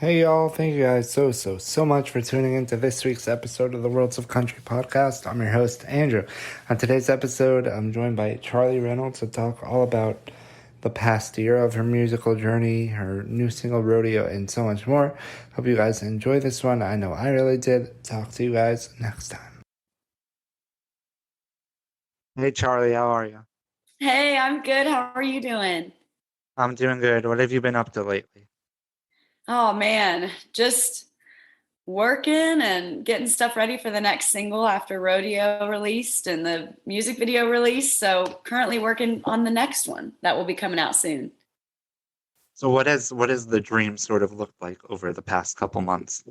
Hey y'all, thank you guys so much for tuning into this week's episode of the Worlds of Country podcast. I'm your host, Andrew. On today's episode, I'm joined by Charly Reynolds to talk all about the past year of her musical journey, her new single Rodeo, and so much more. Hope you guys enjoy this one. I know I really did. Talk to you guys next time. Hey Charly, how are you? Hey, I'm good. How are you doing? I'm doing good. What have you been up to lately? Oh man, just working and getting stuff ready for the next single after Rodeo released and the music video released. So currently working on the next one that will be coming out soon. So what has the dream sort of looked like over the past couple months?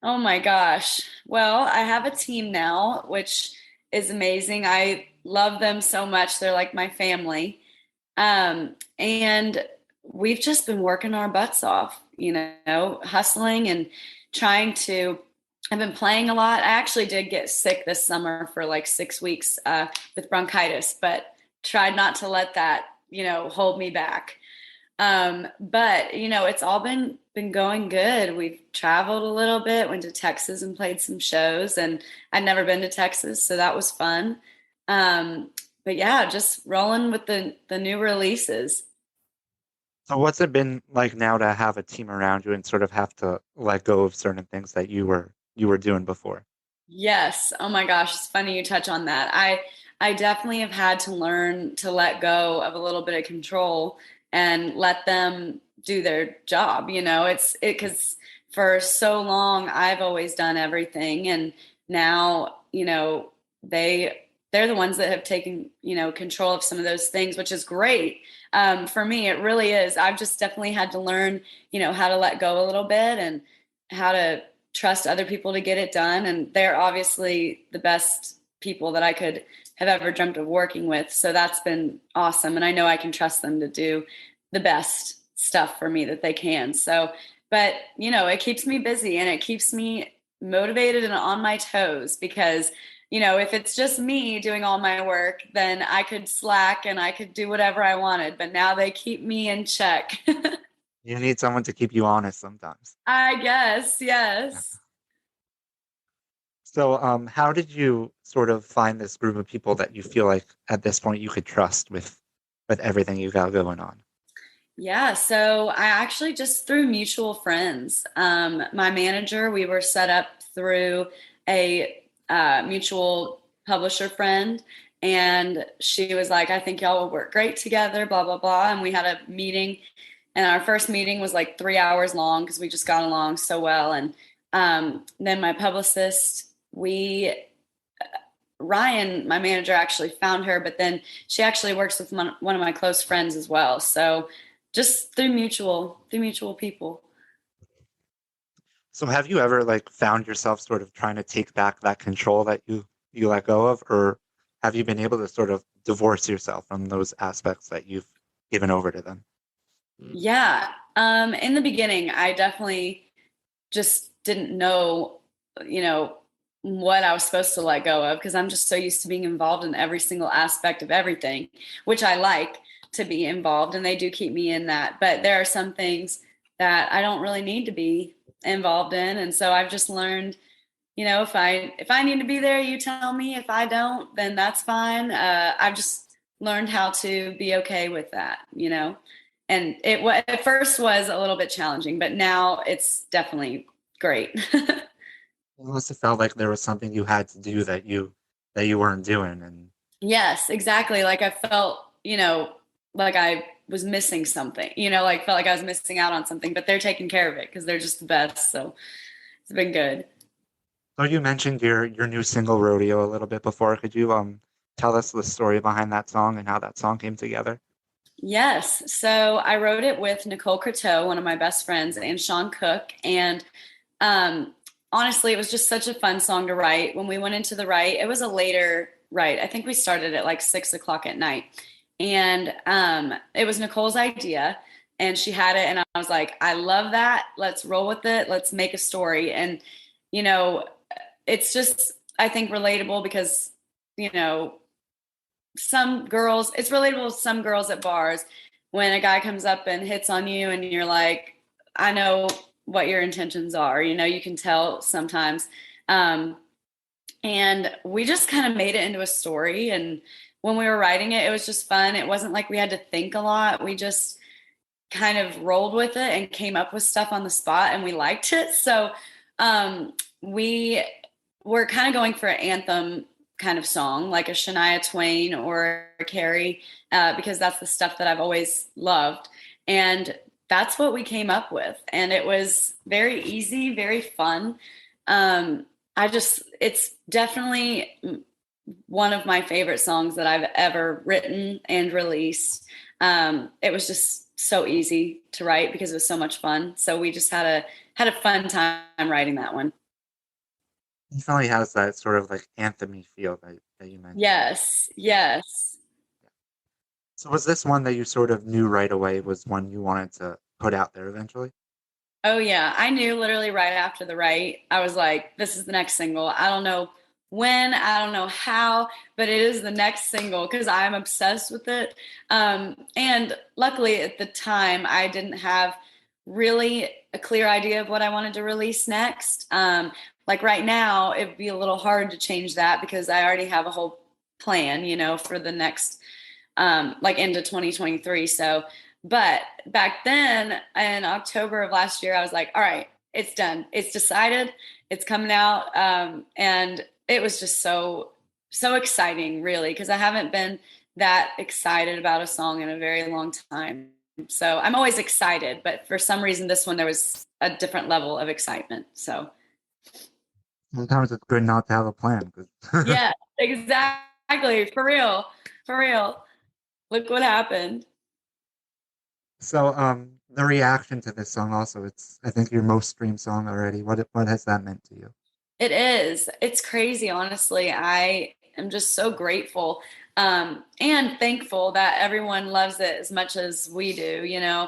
Oh my gosh. Well, I have a team now, which is amazing. I love them so much. They're like my family. And we've just been working our butts off, hustling and trying to. I've been playing a lot. I actually did get sick this summer for like 6 weeks with bronchitis, but tried not to let that, hold me back. But it's all been going good. We've traveled a little bit, went to Texas and played some shows, and I'd never been to Texas, so that was fun. But yeah, just rolling with the new releases. So what's it been like now to have a team around you and sort of have to let go of certain things that you were doing before? Yes. Oh my gosh, it's funny you touch on that. I definitely have had to learn to let go of a little bit of control and let them do their job. It's because for so long I've always done everything, and now they're the ones that have taken control of some of those things, which is great. For me, it really is. I've just definitely had to learn how to let go a little bit and how to trust other people to get it done. And they're obviously the best people that I could have ever dreamt of working with. So that's been awesome. And I know I can trust them to do the best stuff for me that they can. So, but it keeps me busy and it keeps me motivated and on my toes because if it's just me doing all my work, then I could slack and I could do whatever I wanted. But now they keep me in check. You need someone to keep you honest sometimes. I guess, yes. So, how did you sort of find this group of people that you feel like at this point you could trust with everything you got going on? Yeah, so I actually just through mutual friends. My manager, we were set up through a mutual publisher friend, and she was like, I think y'all will work great together, blah, blah, blah. And we had a meeting, and our first meeting was like 3 hours long because we just got along so well. And then my publicist, Ryan, my manager, actually found her, but then she actually works with one of my close friends as well. So just through mutual people. So, have you ever like found yourself sort of trying to take back that control that you let go of, or have you been able to sort of divorce yourself from those aspects that you've given over to them? Yeah. In the beginning, I definitely just didn't know, you know, what I was supposed to let go of because I'm just so used to being involved in every single aspect of everything, which I like to be involved, and they do keep me in that. But there are some things that I don't really need to be involved in, and so I've just learned, if I need to be there, you tell me. If I don't, then that's fine. I've just learned how to be okay with that, and at first was a little bit challenging, but now it's definitely great. It must have felt like there was something you had to do that you weren't doing, and Yes, exactly. Like I felt, like I was missing something, like felt like I was missing out on something, but they're taking care of it because they're just the best. So it's been good. so you mentioned your new single Rodeo a little bit before. Could you tell us the story behind that song and how that song came together? Yes. So I wrote it with Nicole Croteau, one of my best friends, and Sean Cook. And um, honestly, it was just such a fun song to write. When we went into the write, it was a later write. I think we started at like 6 o'clock at night. And it was Nicole's idea. And she had it. And I was like, I love that. Let's roll with it. Let's make a story. And, you know, it's just, I think, relatable because, you know, it's relatable to some girls at bars when a guy comes up and hits on you and you're like, I know what your intentions are. You know, you can tell sometimes. Um, and we just kind of made it into a story. And when we were writing it, it was just fun. It wasn't like we had to think a lot. We just kind of rolled with it and came up with stuff on the spot, and we liked it. So we were kind of going for an anthem kind of song, like a Shania Twain or a Carrie, because that's the stuff that I've always loved. And that's what we came up with. And it was very easy, very fun. It's definitely one of my favorite songs that I've ever written and released. It was just so easy to write because it was so much fun. So we just had a fun time writing that one. It definitely has that sort of like anthemy feel that you mentioned. Yes, yes. So was this one that you sort of knew right away was one you wanted to put out there eventually? Oh yeah, I knew literally right after the write. I was like, this is the next single. I don't know when, I don't know how, but it is the next single because I'm obsessed with it. And luckily at the time, I didn't have really a clear idea of what I wanted to release next. Like right now, it'd be a little hard to change that because I already have a whole plan, you know, for the next like into 2023. So, but back then in October of last year, I was like, all right, it's done. It's decided. It's coming out. And it was just so exciting, really, because I haven't been that excited about a song in a very long time. So I'm always excited, but for some reason, this one, there was a different level of excitement. So, Sometimes it's good not to have a plan. yeah, exactly. For real. For real. Look what happened. So, the reaction to this song also, it's I think your most streamed song already. What has that meant to you? It is. It's crazy, honestly. I am just so grateful and thankful that everyone loves it as much as we do, you know,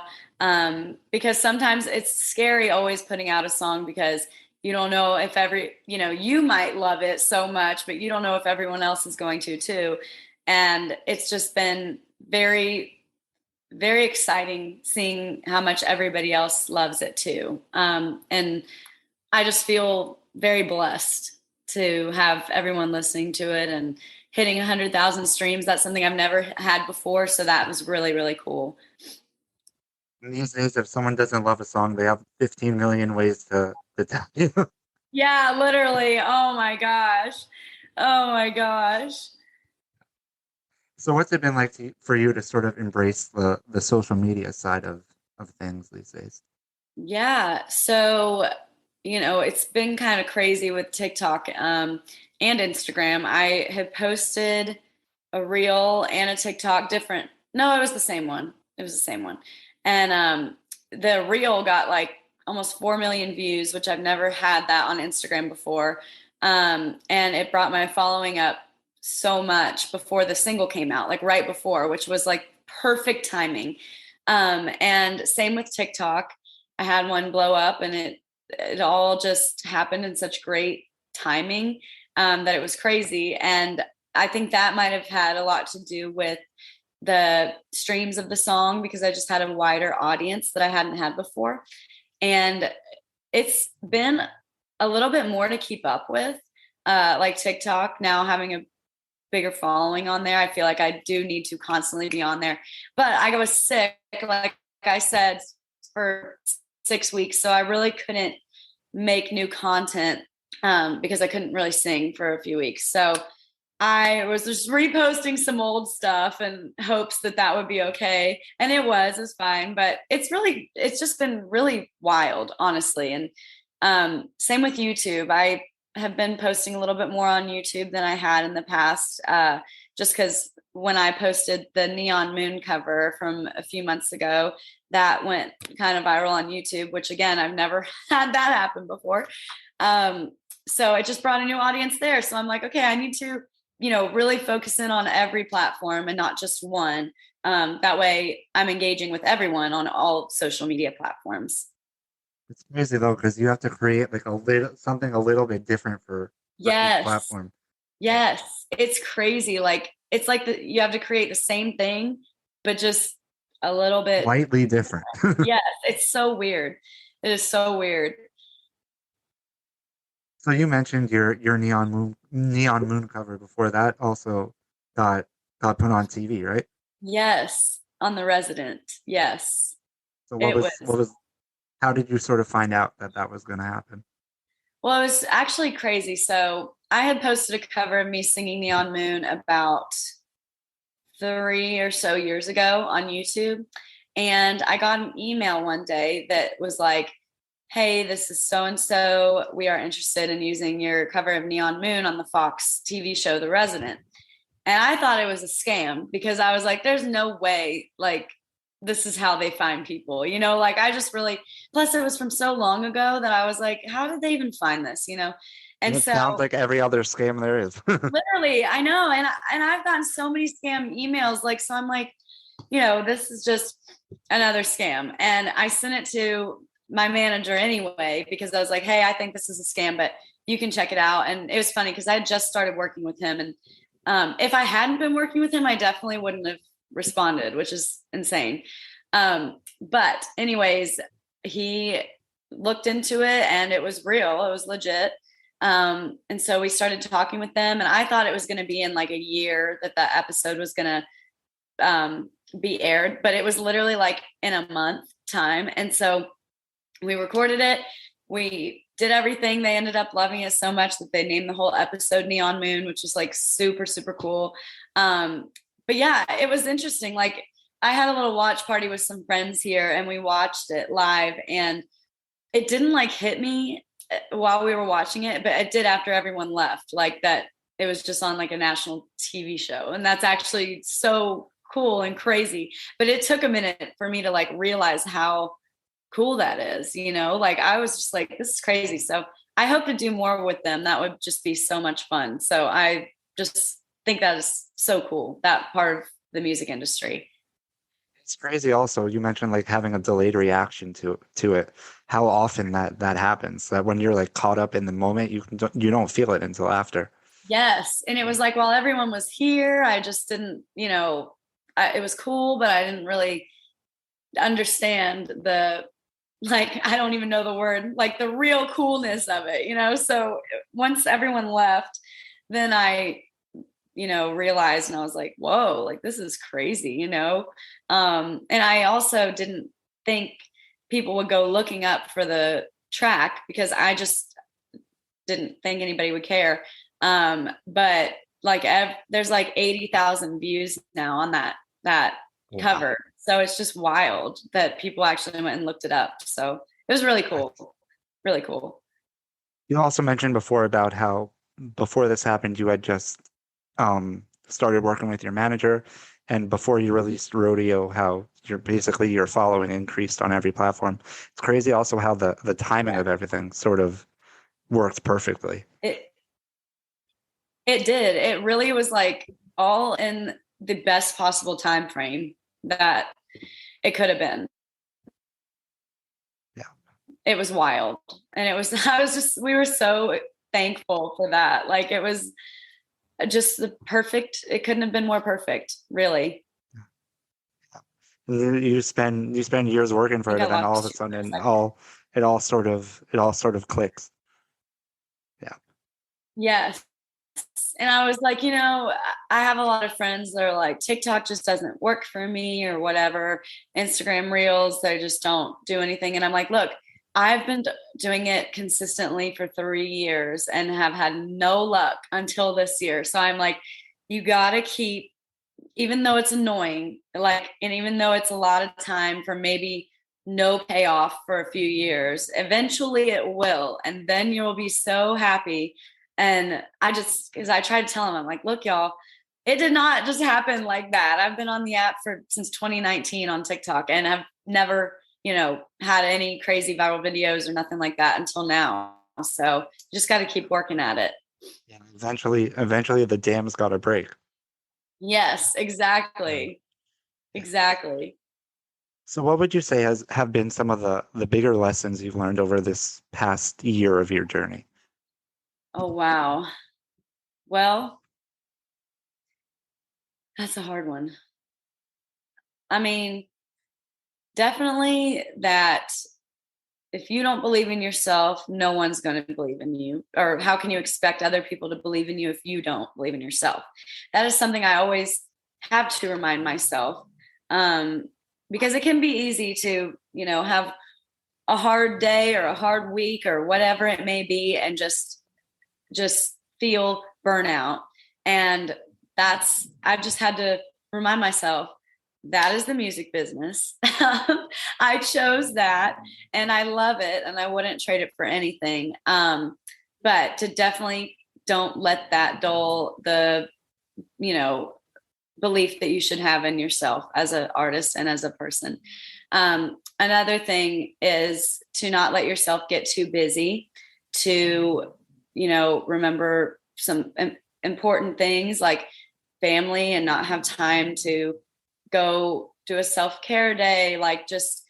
because sometimes it's scary always putting out a song because you don't know if you might love it so much, but you don't know if everyone else is going to too. And it's just been very, very exciting seeing how much everybody else loves it too. And I just feel very blessed to have everyone listening to it and hitting 100,000 streams. That's something I've never had before. So that was really, really cool. These days, if someone doesn't love a song, they have 15 million ways to tell you. Yeah, literally. Oh my gosh. Oh my gosh. So, what's it been like for you to sort of embrace the social media side of things these days? Yeah. So, it's been kind of crazy with TikTok and Instagram. I had posted a reel and a TikTok different. No, it was the same one. It was the same one. And the reel got like almost 4 million views, which I've never had that on Instagram before. And it brought my following up so much before the single came out, like right before, which was like perfect timing. And same with TikTok. I had one blow up and it all just happened in such great timing that it was crazy. And I think that might have had a lot to do with the streams of the song because I just had a wider audience that I hadn't had before. And it's been a little bit more to keep up with, like TikTok now having a bigger following on there. I feel like I do need to constantly be on there. But I was sick, like I said, for 6 weeks. So I really couldn't make new content because I couldn't really sing for a few weeks. So I was just reposting some old stuff in hopes that that would be okay. And it was fine. But it's just been really wild, honestly. And same with YouTube. I have been posting a little bit more on YouTube than I had in the past, just because when I posted the neon moon cover from a few months ago, that went kind of viral on YouTube, which again, I've never had that happen before. So it just brought a new audience there. So I'm like, okay, I need to, really focus in on every platform and not just one. That way I'm engaging with everyone on all social media platforms. It's crazy though, because you have to create like a little something a little bit different for each Yes. platform. Yeah. Yes. It's crazy. Like it's like you have to create the same thing, but just a little bit. Slightly different. Yes. It's so weird. It is so weird. So you mentioned your neon moon cover before that also got got put on TV, right? Yes, on The Resident. Yes, So it what was. was how did you sort of find out that that was going to happen? Well, it was actually crazy. So I had posted a cover of me singing Neon Moon about 3 or so years ago on YouTube. And I got an email one day that was like, hey, this is so and so. We are interested in using your cover of Neon Moon on the Fox TV show, The Resident. And I thought it was a scam because I was like, there's no way, like, this is how they find people, like I just really, plus it was from so long ago that I was like, how did they even find this? And It sounds so like every other scam there is. literally, I know. And I've gotten so many scam emails. Like, so I'm like, this is just another scam. And I sent it to my manager anyway, because I was like, hey, I think this is a scam, but you can check it out. And it was funny because I had just started working with him. And if I hadn't been working with him, I definitely wouldn't have responded, which is insane. But anyways, he looked into it and it was real. It was legit. And so we started talking with them, and I thought it was going to be in like a year that that episode was going to be aired, but it was literally like in a month time. And so we recorded it. We did everything. They ended up loving it so much that they named the whole episode Neon Moon, which was like super, super cool. But yeah, it was interesting. Like, I had a little watch party with some friends here and we watched it live, and it didn't like hit me while we were watching it, but it did after everyone left, like that it was just on like a national TV show. And that's actually so cool and crazy. But it took a minute for me to like realize how cool that is, like I was just like, this is crazy. So I hope to do more with them. That would just be so much fun. So I just think that is so cool, that part of the music industry. It's crazy also. You mentioned like having a delayed reaction to it. How often that happens. That when you're like caught up in the moment, you don't feel it until after. Yes. And it was like, while everyone was here, I just didn't, it was cool, but I didn't really understand the, like, I don't even know the word, like the real coolness of it. So once everyone left, then I, realized, and I was like, whoa, like this is crazy. And I also didn't think people would go looking up for the track because I just didn't think anybody would care. But like there's like 80,000 views now on that Wow. cover. So it's just wild that people actually went and looked it up. So it was really cool. Really cool. You also mentioned before about how before this happened, you had just started working with your manager, and before you released Rodeo, how your following increased on every platform. It's crazy also how the timing Yeah. of everything sort of worked perfectly. It it did. It really was like all in the best possible time frame that it could have been. Yeah. It was wild. And it was I was just we were so thankful for that. Like, it was just the perfect, it couldn't have been more perfect, really. You spend years working I for think it, I and then all of a lost you for a sudden second. it all sort of clicks. Yeah. Yes. And I was like, I have a lot of friends that are like, TikTok just doesn't work for me or whatever. Instagram reels, they just don't do anything. And I'm like, look, I've been doing it consistently for 3 years and have had no luck until this year. So I'm like, you got to keep, even though it's annoying, like, and even though it's a lot of time for maybe no payoff for a few years, eventually it will. And then you'll be so happy. And because I tried to tell him, I'm like, look, y'all, it did not just happen like that. I've been on the app since 2019 on TikTok, and I've never, had any crazy viral videos or nothing like that until now. So you just got to keep working at it. Yeah. Eventually the dam's got to break. Yes, Yeah. exactly. Yeah. Exactly. So what would you say has have been some of the bigger lessons you've learned over this past year of your journey? Oh, wow. Well, that's a hard one. I mean, definitely that if you don't believe in yourself, no one's going to believe in you. Or how can you expect other people to believe in you if you don't believe in yourself? That is something I always have to remind myself, because it can be easy to, have a hard day or a hard week or whatever it may be, and just feel burnout. And I've just had to remind myself that is the music business. I chose that and I love it and I wouldn't trade it for anything. But to definitely don't let that dull the, belief that you should have in yourself as an artist and as a person. Another thing is to not let yourself get too busy, to, remember some important things like family and not have time to go do a self-care day, like just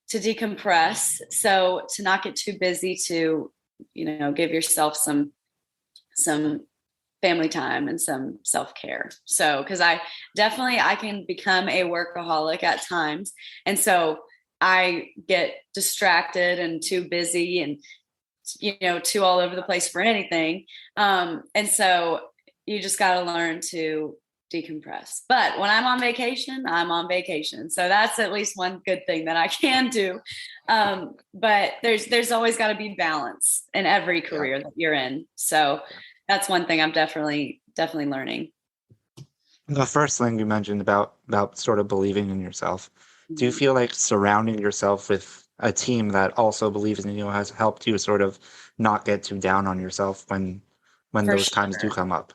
to decompress. So to not get too busy, to, give yourself some family time and some self-care. So, because I can become a workaholic at times. And so I get distracted and too busy and, too all over the place for anything. And so you just got to learn to decompress. But when I'm on vacation, I'm on vacation. So that's at least one good thing that I can do. But there's always got to be balance in every career that you're in. So that's one thing I'm definitely learning. The first thing you mentioned about sort of believing in yourself, do you feel like surrounding yourself with a team that also believes in you has helped you sort of not get too down on yourself when those times do come up?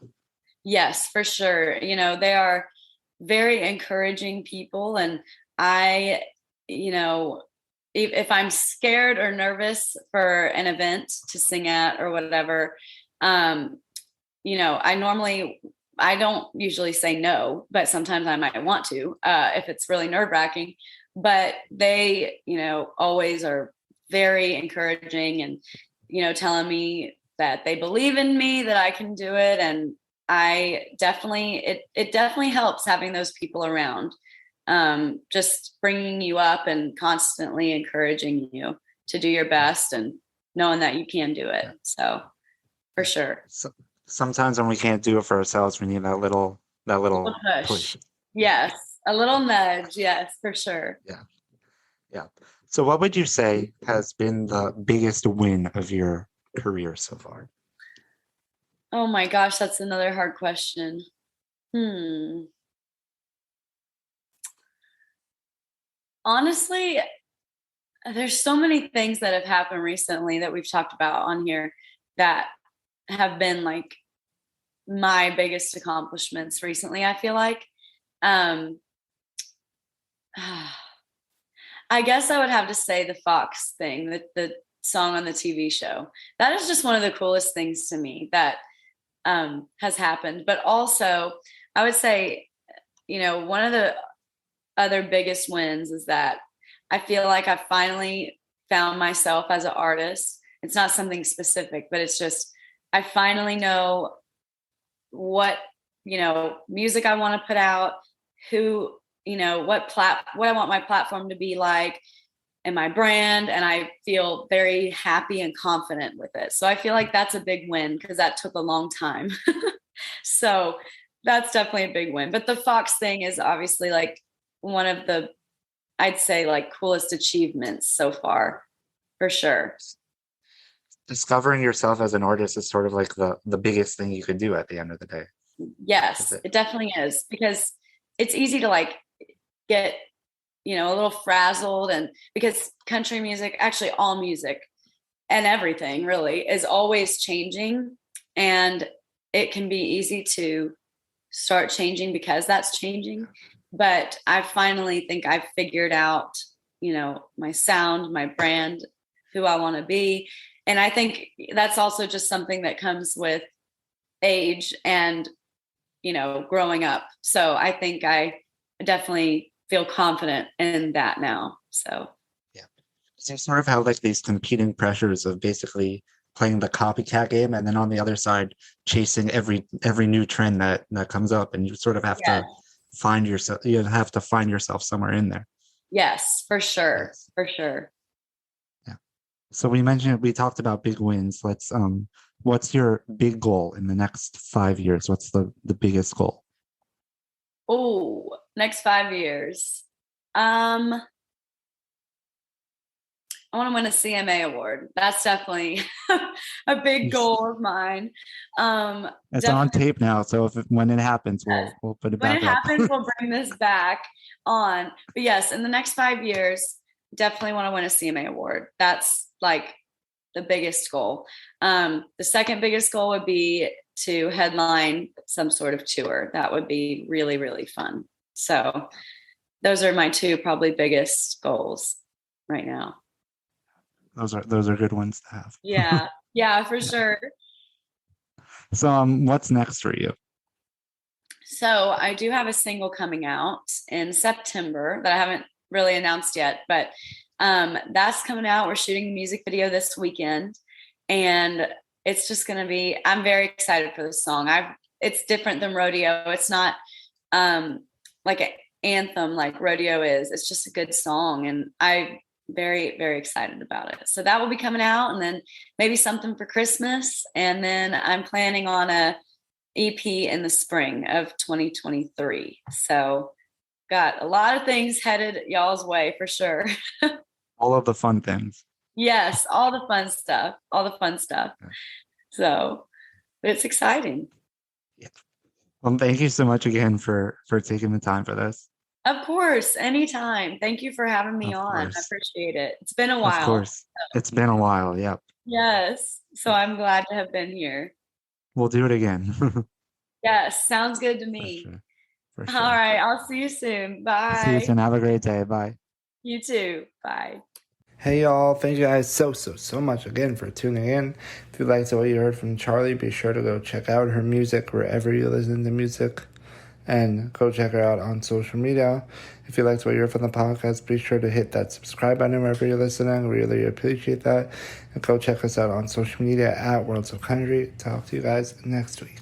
Yes, for sure. They are very encouraging people. And I, if I'm scared or nervous for an event to sing at or whatever, I don't usually say no, but sometimes I might want to, if it's really nerve-wracking. But they, always are very encouraging and, telling me that they believe in me, that I can do it. And it definitely helps having those people around, just bringing you up and constantly encouraging you to do your best and knowing that you can do it. So for sure. So, sometimes when we can't do it for ourselves, we need that little push. Yes. A little nudge. Yes, for sure. Yeah. So what would you say has been the biggest win of your career so far? Oh my gosh, that's another hard question. Honestly, there's so many things that have happened recently that we've talked about on here that have been like my biggest accomplishments recently, I feel like. I guess I would have to say the Fox thing, the song on the TV show. That is just one of the coolest things to me that has happened. But also, I would say, one of the other biggest wins is that I feel like I finally found myself as an artist. It's not something specific, but it's just I finally know what music I want to put out, who what I want my platform to be like, and my brand, and I feel very happy and confident with it. So I feel like that's a big win because that took a long time. So that's definitely a big win. But the Fox thing is obviously like one of the, I'd say, like coolest achievements so far, for sure. Discovering yourself as an artist is sort of like the biggest thing you could do at the end of the day. Yes, it definitely is, because it's easy to like get a little frazzled, and because country music, actually all music and everything really, is always changing, and it can be easy to start changing because that's changing. But I finally think I've figured out my sound, my brand, who I want to be. And I think that's also just something that comes with age and growing up. So I think I definitely feel confident in that now. So you sort of have like these competing pressures of basically playing the copycat game, and then on the other side chasing every new trend that comes up, and you sort of have to find yourself somewhere in there. Yes, for sure. For sure. Yeah. So we talked about big wins. What's your big goal in the next 5 years? What's the biggest goal? Oh, next 5 years. Um, I want to win a CMA award. That's definitely a big goal of mine. It's on Definitely tape now, so when it happens, we'll put it when it back up. happens, we'll bring this back on. But yes, in the next 5 years, definitely want to win a CMA award. That's like the biggest goal. The second biggest goal would be to headline some sort of tour. That would be really, really fun. So those are my two probably biggest goals right now. Those are good ones to have. Yeah. Yeah, for sure. So what's next for you? So I do have a single coming out in September that I haven't really announced yet, but that's coming out. We're shooting a music video this weekend, and it's just going to be. I'm very excited for this song. It's different than rodeo. It's not like an anthem like rodeo is. It's just a good song, and I very very excited about it. So that will be coming out, and then maybe something for Christmas, and then I'm planning on a EP in the spring of 2023. So got a lot of things headed y'all's way for sure. All of the fun things. Yes, all the fun stuff, all the fun stuff. Yeah. So, but it's exciting. Yeah. Well, thank you so much again for taking the time for this. Of course, anytime. Thank you for having me Of on. I course. appreciate it. It's been a Of while. course. It's been a while. Yep. Yes. So I'm glad to have been here. We'll do it again. Yes, sounds good to For me. sure. For All sure. right, I'll see you soon. See you Bye. soon. Have a great day. Bye. You too. Bye. Hey y'all, thank you guys so much again for tuning in. If you liked what you heard from Charly, be sure to go check out her music wherever you listen to music, and go check her out on social media. If you liked what you heard from the podcast, be sure to hit that subscribe button wherever you're listening. We really appreciate that. And go check us out on social media at Worlds of Country. Talk to you guys next week.